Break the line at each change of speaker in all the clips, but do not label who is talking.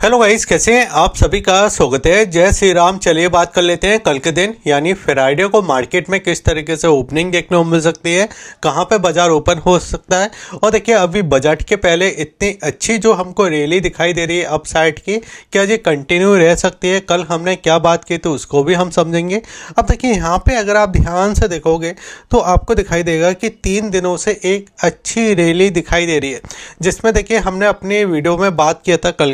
Hello guys, कैसे हैं आप? सभी का स्वागत है। जय श्री राम। चलिए बात कर लेते हैं कल के दिन यानी फ्राइडे को मार्केट में किस तरीके से ओपनिंग देखने को मिल सकती है, कहां पे बाजार ओपन हो सकता है। और देखिए, अभी बजट के पहले इतनी अच्छी जो हमको रैली दिखाई दे रही है अप साइड की, क्या ये कंटिन्यू रह सकती है? कल हमने क्या बात की तो उसको भी हम समझेंगे। अब देखिए, यहाँ पे अगर आप ध्यान से देखोगे तो आपको दिखाई देगा कि 3 दिनों से एक अच्छी रैली दिखाई दे रही है, जिसमें देखिए हमने अपनी वीडियो में बात किया था कल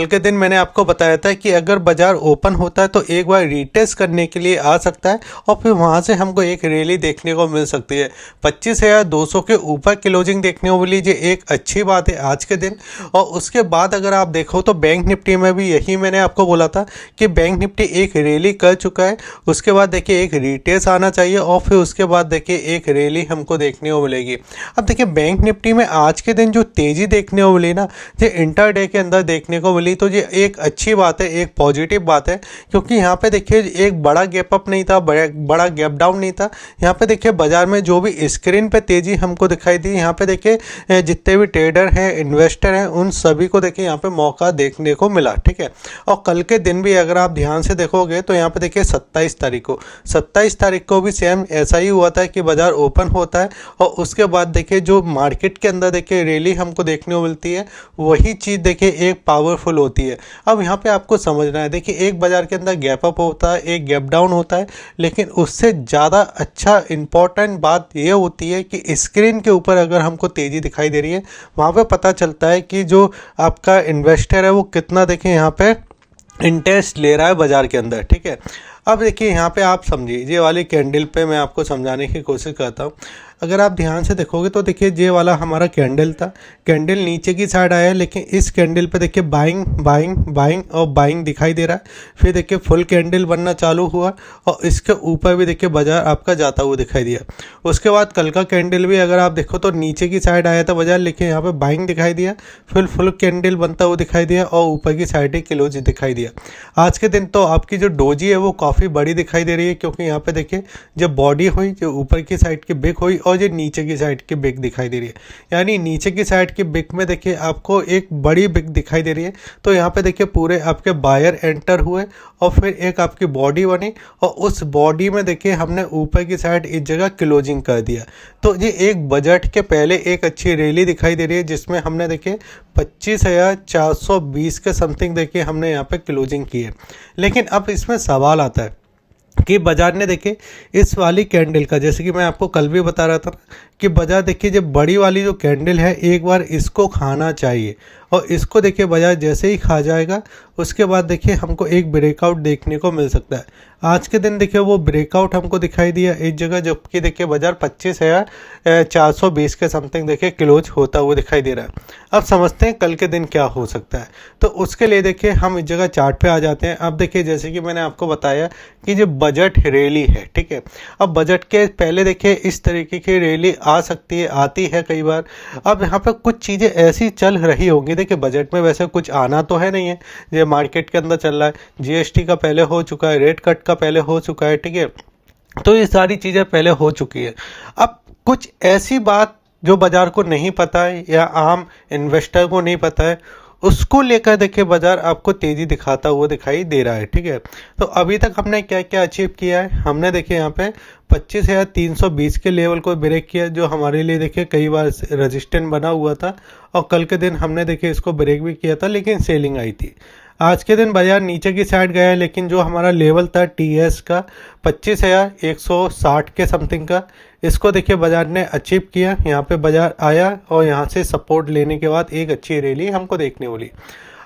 के दिन मैंने आपको बताया था कि अगर बाजार ओपन होता है तो एक बार रीटेस्ट करने के लिए आ सकता है और फिर वहां से हमको एक रैली देखने को मिल सकती है। 25,200 के ऊपर क्लोजिंग देखने को मिली, ये एक अच्छी बात है आज के दिन। और उसके बाद अगर आप देखो तो बैंक निफ्टी में भी यही मैंने आपको बोला था कि बैंक निफ्टी एक रैली कर चुका है। उसके बाद देखिए एक रिटेस्ट आना चाहिए और फिर उसके बाद देखिए एक रैली हमको देखने को मिलेगी। अब देखिए, बैंक निफ्टी में आज के दिन जो तेज़ी देखने को मिली ना, ये इंटरडे के अंदर देखने को मिली, तो ये एक अच्छी बात है, एक पॉजिटिव बात है। क्योंकि यहाँ पे देखिए एक बड़ा गैप अप नहीं था, बड़ा गैप डाउन नहीं था। यहाँ पे देखिए बाजार में जो भी स्क्रीन पे तेज़ी हमको दिखाई दी, यहाँ पे देखिए जितने भी ट्रेडर हैं, इन्वेस्टर हैं, उन सभी को देखिए यहाँ पे मौका देखने को मिला। ठीक है। और कल के दिन भी अगर आप ध्यान से देखोगे तो यहाँ पे देखिए 27 तारीख को भी सेम ऐसा ही हुआ था कि बाजार ओपन होता है और उसके बाद देखिए जो मार्केट के अंदर देखिए रैली हमको देखने को मिलती है, वही चीज़ देखिए एक पावरफुल होती है। अब यहाँ पे आपको समझना है, देखिए एक बाजार के अंदर गैप अप होता है, एक गैप डाउन होता है, लेकिन उससे ज़्यादा अच्छा इंपॉर्टेंट बात ये होती है कि स्क्रीन के ऊपर अगर हमको तेज़ी दिखाई दे रही है, वहाँ पे पता चलता है कि जो आपका इन्वेस्टर है वो कितना देखिए यहाँ पे इंटरेस्ट ले रहा है बाजार के अंदर। ठीक है। अब देखिए यहाँ पे आप समझिए, ये वाली कैंडल पे मैं आपको समझाने की कोशिश करता हूँ। अगर आप ध्यान से देखोगे तो देखिए ये वाला हमारा कैंडल था, कैंडल नीचे की साइड आया, लेकिन इस कैंडल पे देखिए बाइंग बाइंग बाइंग और बाइंग दिखाई दे रहा है। फिर देखिए फुल कैंडल बनना चालू हुआ और इसके ऊपर भी देखिए बाजार आपका जाता हुआ दिखाई दिया। उसके बाद कल का कैंडल भी अगर आप देखो तो नीचे की साइड आया था बाजार, लेकिन यहाँ पे बाइंग दिखाई दिया, फिर फुल कैंडल बनता हुआ दिखाई दिया और ऊपर की साइड ही क्लोज दिखाई दिया। आज के दिन तो आपकी जो डोजी है वो काफ़ी बड़ी दिखाई दे रही है, क्योंकि यहाँ पे देखिए जब बॉडी हुई, जो ऊपर की साइड की बिग हुई और ये नीचे की साइड की बिग दिखाई दे रही है। यानी नीचे की साइड की बिग में देखिए आपको एक बड़ी बिग दिखाई दे रही है। तो यहाँ पे देखिए पूरे आपके बायर एंटर हुए और फिर एक आपकी बॉडी बनी और उस बॉडी में देखिए हमने ऊपर की साइड इस जगह क्लोजिंग कर दिया। तो ये एक बजट के पहले एक अच्छी रैली दिखाई दे रही है, जिसमें हमने देखिए 25,420 के समथिंग देखिए हमने यहाँ पे क्लोजिंग की है। लेकिन अब इसमें सवाल आता है कि बाजार ने देखिए इस वाली कैंडल का, जैसे कि मैं आपको कल भी बता रहा था कि बाजार देखिए जब बड़ी वाली जो कैंडल है एक बार इसको खाना चाहिए, और इसको देखिए बाजार जैसे ही खा जाएगा उसके बाद देखिए हमको एक ब्रेकआउट देखने को मिल सकता है। आज के दिन देखिए वो ब्रेकआउट हमको दिखाई दिया इस जगह, जबकि देखिए बाजार 25,420 के समथिंग देखिए क्लोज होता हुआ दिखाई दे रहा है। अब समझते हैं कल के दिन क्या हो सकता है। तो उसके लिए देखिए हम इस जगह चार्ट पे आ जाते हैं। अब देखिए जैसे कि मैंने आपको बताया कि जो बजट रैली है, ठीक है, अब बजट के पहले देखिए इस तरीके की रैली आ सकती है, आती है कई बार। अब यहाँ पे कुछ चीज़ें ऐसी चल रही होंगी, देखिए बजट में वैसे कुछ आना तो है नहीं है, ये मार्केट के अंदर चल रहा है। जीएसटी का पहले हो चुका है, रेट कट का पहले हो चुका है, ठीक है, तो ये सारी चीज़ें पहले हो चुकी है। अब कुछ ऐसी बात जो बाजार को नहीं पता है या आम इन्वेस्टर को नहीं पता है, उसको लेकर देखिए बाजार आपको तेजी दिखाता हुआ दिखाई दे रहा है। ठीक है। तो अभी तक हमने क्या क्या अचीव किया है, हमने देखिए यहाँ पे 25,320 के लेवल को ब्रेक किया, जो हमारे लिए देखिए कई बार रेजिस्टेंस बना हुआ था, और कल के दिन हमने देखिए इसको ब्रेक भी किया था, लेकिन सेलिंग आई थी। आज के दिन बाजार नीचे की साइड गया है, लेकिन जो हमारा लेवल था टीएस का 25,160 के समथिंग का, इसको देखिए बाजार ने अचीव किया। यहाँ पे बाजार आया और यहाँ से सपोर्ट लेने के बाद एक अच्छी रैली हमको देखने मिली।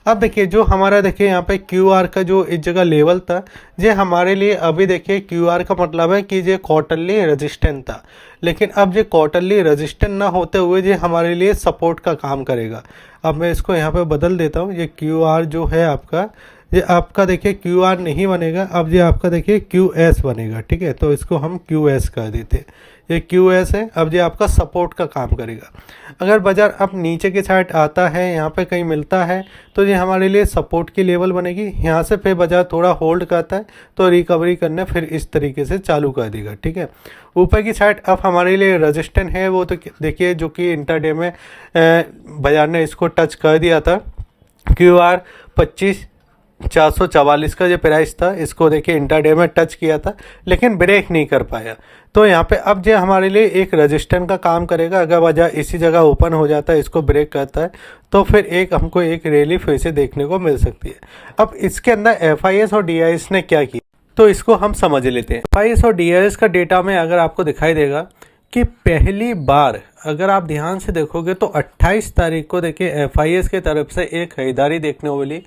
अब देखिए जो हमारा देखिए यहाँ पे क्यूआर का जो इस जगह लेवल था, ये हमारे लिए अभी देखिए क्यूआर का मतलब है कि ये क्वार्टरली रेजिस्टेंट था, लेकिन अब ये क्वार्टरली रेजिस्टेंट ना होते हुए ये हमारे लिए सपोर्ट का काम करेगा। अब मैं इसको यहाँ पे बदल देता हूँ, ये क्यूआर जो है आपका, ये आपका देखिए क्यूआर नहीं बनेगा, अब ये आपका देखिए क्यूएस बनेगा। ठीक है, तो इसको हम क्यूएस कर देते हैं, ये क्यूएस है। अब ये आपका सपोर्ट का काम करेगा। अगर बाजार अब नीचे की साइड आता है, यहाँ पे कहीं मिलता है, तो ये हमारे लिए सपोर्ट की लेवल बनेगी। यहाँ से फिर बाजार थोड़ा होल्ड करता है तो रिकवरी करना फिर इस तरीके से चालू कर देगा। ठीक है। ऊपर की साइड अब हमारे लिए रेजिस्टेंट है, वो तो देखिए जो कि इंटरडे में बाजार ने इसको टच कर दिया था, QR 25,444 का जो प्राइस था, इसको देखिए इंट्राडे में टच किया था लेकिन ब्रेक नहीं कर पाया। तो यहाँ पे अब जो हमारे लिए एक रेजिस्टेंस का काम करेगा। अगर वजह इसी जगह ओपन हो जाता है, इसको ब्रेक करता है, तो फिर हमको एक रैली फिर से देखने को मिल सकती है। अब इसके अंदर FIS और DIS ने क्या किया, तो इसको हम समझ लेते हैं। FIS और DIS का डेटा में अगर आपको दिखाई देगा कि पहली बार अगर आप ध्यान से देखोगे तो 28 तारीख को देखिए FIS की तरफ से एक खरीदारी देखने को मिली,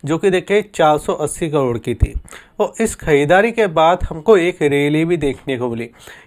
जो कि देखिए 480 करोड़ की थी। और इस खरीदारी के बाद हमको एक रैली भी देखने को मिली,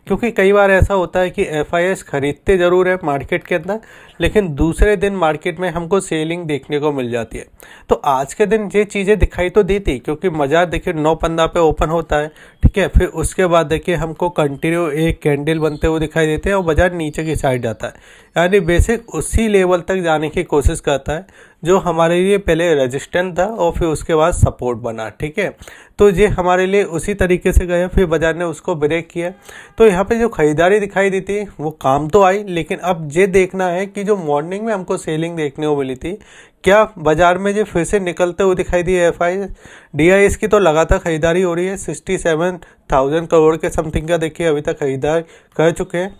क्योंकि कई बार ऐसा होता है कि FIS खरीदते ज़रूर है मार्केट के अंदर, लेकिन दूसरे दिन मार्केट में हमको सेलिंग देखने को मिल जाती है। तो आज के दिन ये चीज़ें दिखाई तो दी थी, क्योंकि बाजार देखिए 9.15 पे ओपन होता है, ठीक है। फिर उसके बाद देखिए हमको कंटिन्यू एक कैंडल बनते हुए दिखाई देते हैं और बाजार नीचे की साइड जाता है, यानी बेसिक उसी लेवल तक जाने की कोशिश करता है जो हमारे लिए पहले रेजिस्टेंस था और फिर उसके बाद सपोर्ट बना, ठीक है। तो ये हमारे लिए उसी तरीके से गया, फिर बाजार ने उसको ब्रेक किया। तो यहाँ पे जो खरीदारी दिखाई दी थी वो काम तो आई, लेकिन अब ये देखना है कि जो मॉर्निंग में हमको सेलिंग देखने को मिली थी, क्या बाजार में जो फिर से निकलते हुए दिखाई दिए। FIS DIS की तो लगातार खरीदारी हो रही है, 67,000 करोड़ के समथिंग का देखिए अभी तक खरीदार कर चुके हैं।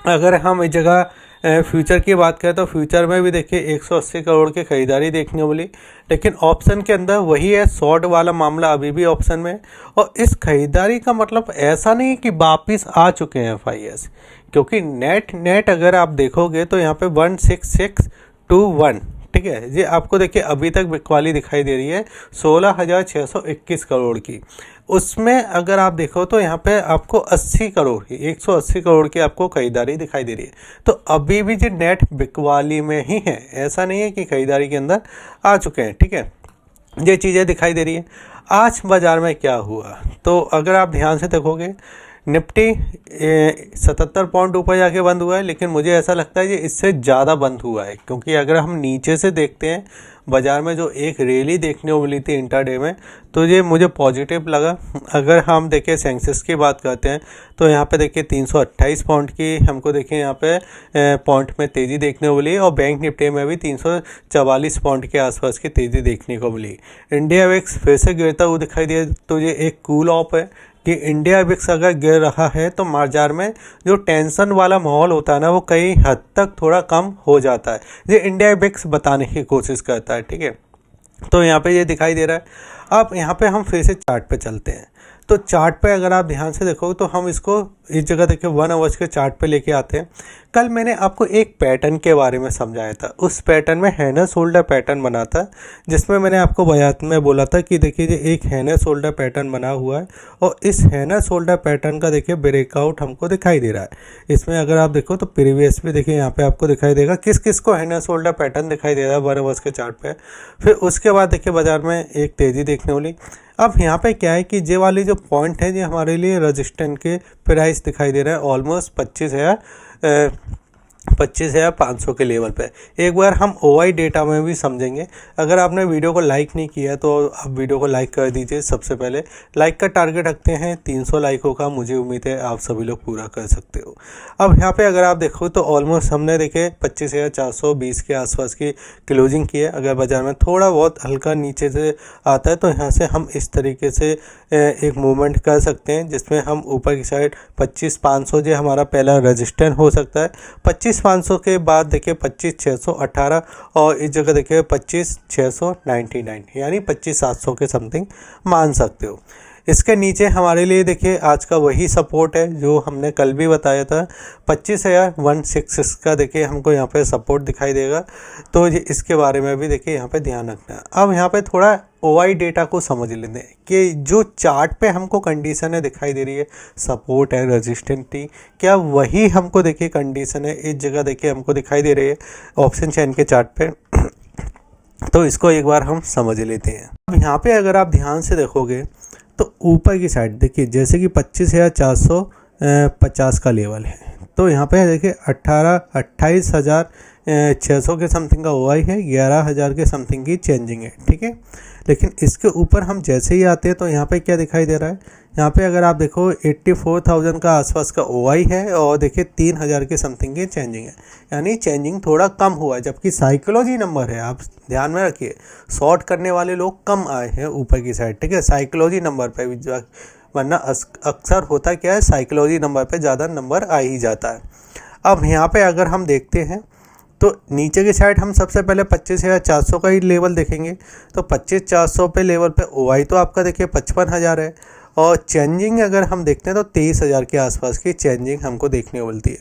अगर हम इस जगह फ्यूचर की बात करें तो फ्यूचर में भी देखिए 180 करोड़ की खरीदारी देखने को मिली, लेकिन ऑप्शन के अंदर वही है, शॉर्ट वाला मामला अभी भी ऑप्शन में है। और इस खरीदारी का मतलब ऐसा नहीं है कि वापिस आ चुके हैं FIS, क्योंकि नेट अगर आप देखोगे तो यहाँ पे 16621, ठीक है। ये आपको देखिए अभी तक बिकवाली दिखाई दे रही है 16,621 करोड़ की। उसमें अगर आप देखो तो यहाँ पे आपको 80 करोड़ की 180 करोड़ की आपको खरीदारी दिखाई दे रही है। तो अभी भी जो नेट बिकवाली में ही है, ऐसा नहीं है कि खरीदारी के अंदर आ चुके हैं, ठीक है। ये चीज़ें दिखाई दे रही है। आज बाज़ार में क्या हुआ, तो अगर आप ध्यान से देखोगे निफ्टी 77 पॉइंट ऊपर जाके बंद हुआ है, लेकिन मुझे ऐसा लगता है कि इससे ज़्यादा बंद हुआ है, क्योंकि अगर हम नीचे से देखते हैं बाज़ार में जो एक रैली देखने को मिली थी इंट्राडे में, तो ये मुझे पॉजिटिव लगा। अगर हम देखें सेंसेक्स की बात करते हैं तो यहाँ पे देखिए 328 पॉइंट की हमको देखिए यहाँ पे पॉइंट में तेज़ी देखने को मिली, और बैंक निफ्टी में भी 344 पॉइंट के आसपास की तेज़ी देखने को मिली। इंडिया विक्स फिर से गिरता हुआ दिखाई दिया, तो ये एक कूल ऑफ है कि इंडिया विक्स अगर गिर रहा है तो बाजार में जो टेंशन वाला माहौल होता है ना, वो कई हद तक थोड़ा कम हो जाता है। ये इंडिया विक्स बताने की कोशिश करता है, ठीक है। तो यहाँ पे ये दिखाई दे रहा है। अब यहाँ पे हम फिर से चार्ट पे चलते हैं। तो चार्ट पे अगर आप ध्यान से देखोगे तो हम इसको इस जगह देखिए 1 आवर्स के चार्ट पे लेके आते हैं। कल मैंने आपको एक पैटर्न के बारे में समझाया था। उस पैटर्न में हैनर शोल्डर पैटर्न बना था, जिसमें मैंने आपको बयात में बोला था कि देखिए ये एक हैनर शोल्डर पैटर्न बना हुआ है, और इस हैनर शोल्डर पैटर्न का देखिए ब्रेकआउट हमको दिखाई दे रहा है। इसमें अगर आप देखो तो प्रीवियस भी देखिए यहाँ पे आपको दिखाई देगा किस किस को हैनर शोल्डर पैटर्न दिखाई दे रहा है 1 आवर्स के चार्ट पे। फिर उसके बाद देखिए बाजार में एक तेज़ी देखने वाली। अब यहाँ पे क्या है कि ये वाली जो पॉइंट है ये हमारे लिए रेजिस्टेंस के प्राइस दिखाई दे रहा है ऑलमोस्ट 25,500 के लेवल पे। एक बार हम OI डेटा में भी समझेंगे। अगर आपने वीडियो को लाइक नहीं किया तो आप वीडियो को लाइक कर दीजिए। सबसे पहले लाइक का टारगेट रखते हैं 300 लाइकों का, मुझे उम्मीद है आप सभी लोग पूरा कर सकते हो। अब यहाँ पे अगर आप देखो तो ऑलमोस्ट हमने देखे 25,420 के आसपास की क्लोजिंग की है। अगर बाजार में थोड़ा बहुत हल्का नीचे से आता है तो यहाँ से हम इस तरीके से एक मूवमेंट कर सकते हैं, जिसमें हम ऊपर की साइड 25,500 जो हमारा पहला रजिस्टेंस हो सकता है। 25,500 के बाद देखिए 25,618 और इस जगह देखिए 25,699, यानी 25,700 के समथिंग मान सकते हो। इसके नीचे हमारे लिए देखिए आज का वही सपोर्ट है जो हमने कल भी बताया था, 25,166 का देखिए हमको यहाँ पे सपोर्ट दिखाई देगा। तो ये इसके बारे में भी देखिए यहाँ पे ध्यान रखना है। अब यहाँ पे थोड़ा OI डेटा को समझ लेते हैं कि जो चार्ट पे हमको कंडीशन है दिखाई दे रही है, सपोर्ट है, रेजिस्टेंस थी, क्या वही हमको देखिए कंडीशन है इस जगह देखिए हमको दिखाई दे रही है ऑप्शन चेन के चार्ट पे। तो इसको एक बार हम समझ लेते हैं। अब यहाँ पे अगर आप ध्यान से देखोगे तो ऊपर की साइड देखिए जैसे कि 25,450 का लेवल है, तो यहाँ पे देखिए 28,600 के समथिंग का OI है, 11,000 के समथिंग की चेंजिंग है, ठीक है। लेकिन इसके ऊपर हम जैसे ही आते हैं तो यहाँ पे क्या दिखाई दे रहा है, यहाँ पे अगर आप देखो 84,000 का आसपास का ओआई है और देखिए 3,000 के समथिंग की चेंजिंग है, यानी चेंजिंग थोड़ा कम हुआ है। जबकि साइकोलॉजी नंबर है, आप ध्यान में रखिए, शॉर्ट करने वाले लोग कम आए हैं ऊपर की साइड, ठीक है, साइकोलॉजी नंबर पे भी, वरना अक्सर होता क्या है, साइकोलॉजी नंबर पे ज़्यादा नंबर आ ही जाता है। अब यहाँ पे अगर हम देखते हैं तो नीचे की साइड हम सबसे पहले 25,400 का ही लेवल देखेंगे। तो 25,400 पे लेवल पे ओआई तो आपका देखिए 55,000 है, और चेंजिंग अगर हम देखते हैं तो 23,000 के आसपास की चेंजिंग हमको देखने को मिलती है।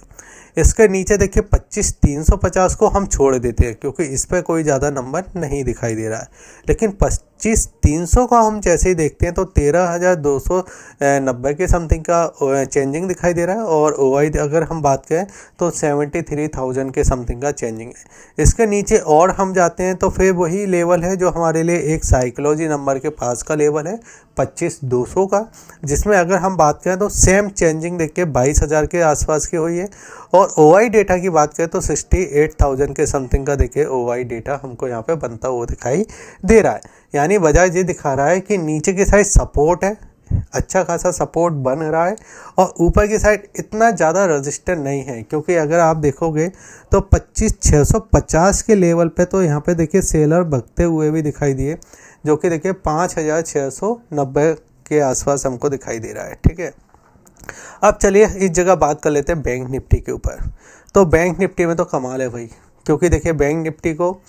इसके नीचे देखिए 25,350 को हम छोड़ देते हैं क्योंकि इस पर कोई ज़्यादा नंबर नहीं दिखाई दे रहा है। लेकिन 25,300 का हम जैसे ही देखते हैं तो 13,290 के समथिंग का चेंजिंग दिखाई दे रहा है, और ओआई अगर हम बात करें तो 73,000 के समथिंग का चेंजिंग है। इसके नीचे और हम जाते हैं तो फिर वही लेवल है जो हमारे लिए एक साइकोलॉजी नंबर के पास का लेवल है 25,200 का, जिसमें अगर हम बात करें तो सेम चेंजिंग देख के 22,000 के आसपास की हुई है। और ओआई डेटा की बात करें तो 68,000 के समथिंग का देखिए ओआई डेटा हमको यहाँ पे बनता हुआ दिखाई दे रहा है। यानी वजह ये दिखा रहा है कि नीचे की साइड सपोर्ट है, अच्छा खासा सपोर्ट बन रहा है, और ऊपर की साइड इतना ज़्यादा रजिस्टर नहीं है। क्योंकि अगर आप देखोगे तो 25,650 के लेवल पे तो यहाँ पे देखिए सेलर भगते हुए भी दिखाई दिए, जो कि देखिए 5,690 के आसपास हमको दिखाई दे रहा है, ठीक है। अब चलिए इस जगह बात कर लेते हैं बैंक निफ्टी के ऊपर। तो बैंक निफ्टी में तो कमाल है भाई, क्योंकि देखिए बैंक निफ्टी को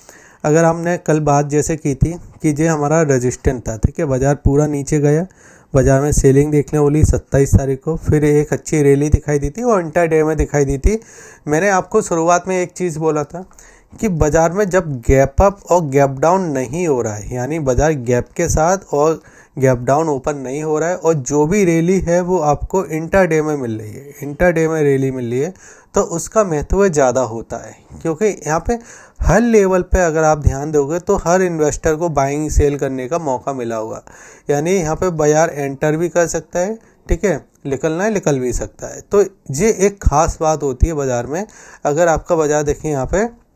अगर हमने कल बात जैसे की थी कि ये हमारा रेजिस्टेंस था, ठीक है, बाज़ार पूरा नीचे गया, बाज़ार में सेलिंग देखने वाली 27 तारीख को, फिर एक अच्छी रैली दिखाई दी थी और इंटर डे में दिखाई दी थी। मैंने आपको शुरुआत में एक चीज़ बोला था कि बाज़ार में जब गैप अप और गैप डाउन नहीं हो रहा है, यानी बाज़ार गैप के साथ और गैप डाउन ओपन नहीं हो रहा है, और जो भी रैली है वो आपको इंटर डे में मिल रही है, इंटर डे में रैली मिल रही है, तो उसका महत्व ज़्यादा होता है। क्योंकि यहाँ पे हर लेवल पे अगर आप ध्यान दोगे तो हर इन्वेस्टर को बाइंग सेल करने का मौका मिला होगा, यानी यहाँ पे बाज़ार एंटर भी कर सकता है, ठीक है, निकलना है निकल भी सकता है। तो ये एक ख़ास बात होती है बाज़ार में। अगर आपका बाज़ार देखिए यहाँ पे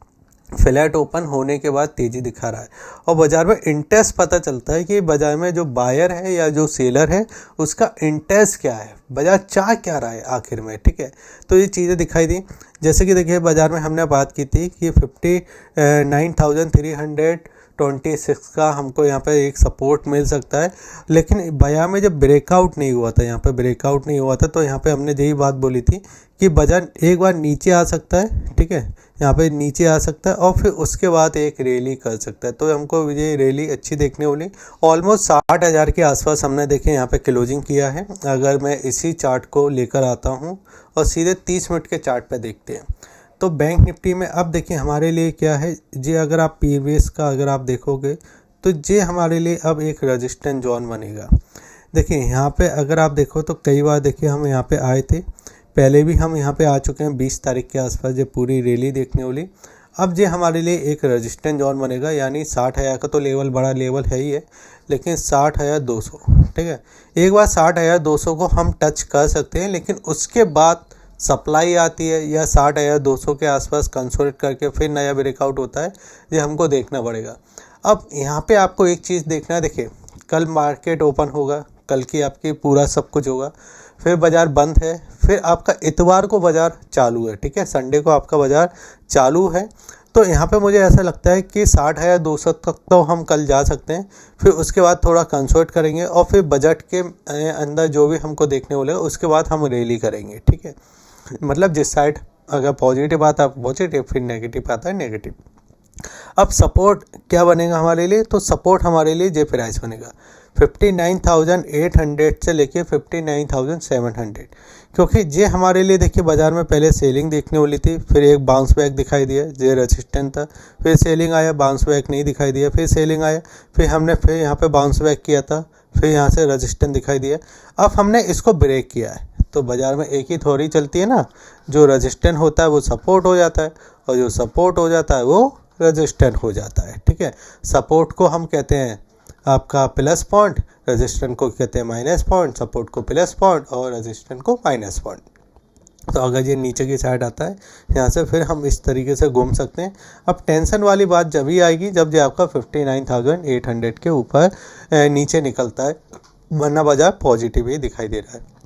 फ्लैट ओपन होने के बाद तेज़ी दिखा रहा है, और बाज़ार में इंटरेस्ट पता चलता है कि बाज़ार में जो बायर है या जो सेलर है उसका इंटरेस्ट क्या है, बाज़ार चाह क्या रहा है आखिर में, ठीक है। तो ये चीज़ें दिखाई दी, जैसे कि देखिए बाज़ार में हमने बात की थी कि 59,326 का हमको यहाँ पे एक सपोर्ट मिल सकता है। लेकिन बाज़ार में जब ब्रेकआउट नहीं हुआ था, यहाँ पे ब्रेकआउट नहीं हुआ था, तो यहाँ पे हमने यही बात बोली थी कि बाज़ार एक बार नीचे आ सकता है, ठीक है, यहाँ पे नीचे आ सकता है और फिर उसके बाद एक रैली कर सकता है। तो हमको ये रैली अच्छी देखने वाली, ऑलमोस्ट 60,000 के आसपास हमने देखे यहाँ पे क्लोजिंग किया है। अगर मैं इसी चार्ट को लेकर आता हूँ और सीधे 30 मिनट के चार्ट पे देखते हैं तो बैंक निफ्टी में अब देखिए हमारे लिए क्या है जी, अगर आप पीवीएस का अगर आप देखोगे तो ये हमारे लिए अब एक रेजिस्टेंस जोन बनेगा। देखिए यहाँ पे अगर आप देखो तो कई बार देखिए हम यहाँ पे आए थे, पहले भी हम यहाँ पे आ चुके हैं 20 तारीख के आसपास, ये पूरी रैली देखने वाली। अब ये हमारे लिए एक रेजिस्टेंस जोन बनेगा, यानी 60,000 का तो लेवल बड़ा लेवल है ही है, लेकिन 60,200, ठीक है, एक बार 60,200 को हम टच कर सकते हैं, लेकिन उसके बाद सप्लाई आती है या 60,200 के आसपास कंसोलिडेट करके फिर नया ब्रेकआउट होता है, ये हमको देखना पड़ेगा। अब यहाँ पे आपको एक चीज़ देखना है, देखिए कल मार्केट ओपन होगा, कल की आपकी पूरा सब कुछ होगा, फिर बाज़ार बंद है, फिर आपका इतवार को बाज़ार चालू है, ठीक है, संडे को आपका बाज़ार चालू है। तो यहाँ पे मुझे ऐसा लगता है कि 60,200 तक तो हम कल जा सकते हैं, फिर उसके बाद थोड़ा कंसोलिडेट करेंगे और फिर बजट के अंदर जो भी हमको देखने वाले उसके बाद हम रैली करेंगे, ठीक है। मतलब जिस साइड अगर पॉजिटिव आता है पॉजिटिव, फिर नेगेटिव आता है नेगेटिव। अब सपोर्ट क्या बनेगा हमारे लिए, तो सपोर्ट हमारे लिए जे प्राइस बनेगा 59,800 से लेके 59,700, क्योंकि ये हमारे लिए देखिए बाज़ार में पहले सेलिंग देखने वाली थी, फिर एक बाउंस बैक दिखाई दिया, ये रेजिस्टेंस था, फिर सेलिंग आया, बाउंस बैक नहीं दिखाई दिया, फिर सेलिंग आया, फिर हमने फिर यहाँ पे बाउंस बैक किया था, फिर यहाँ से रेजिस्टेंस दिखाई दिया, अब हमने इसको ब्रेक किया है। तो बाज़ार में एक ही थ्योरी चलती है ना, जो रेजिस्टेंस होता है वो सपोर्ट हो जाता है, और जो सपोर्ट हो जाता है वो रेजिस्टेंस हो जाता है, ठीक है। सपोर्ट को हम कहते हैं आपका प्लस पॉइंट, रेजिस्टेंस को कहते हैं माइनस पॉइंट, सपोर्ट को प्लस पॉइंट और रेजिस्टेंस को माइनस पॉइंट। तो अगर ये नीचे की साइड आता है यहाँ से फिर हम इस तरीके से घूम सकते हैं। अब टेंशन वाली बात जब ही आएगी जब ये आपका 59,800 के ऊपर नीचे निकलता है, वरना बाजार पॉजिटिव ही दिखाई दे रहा है।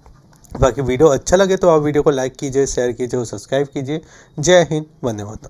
बाकी वीडियो अच्छा लगे तो आप वीडियो को लाइक कीजिए, शेयर कीजिए और सब्सक्राइब कीजिए। जय हिंद, वंदे मातरम।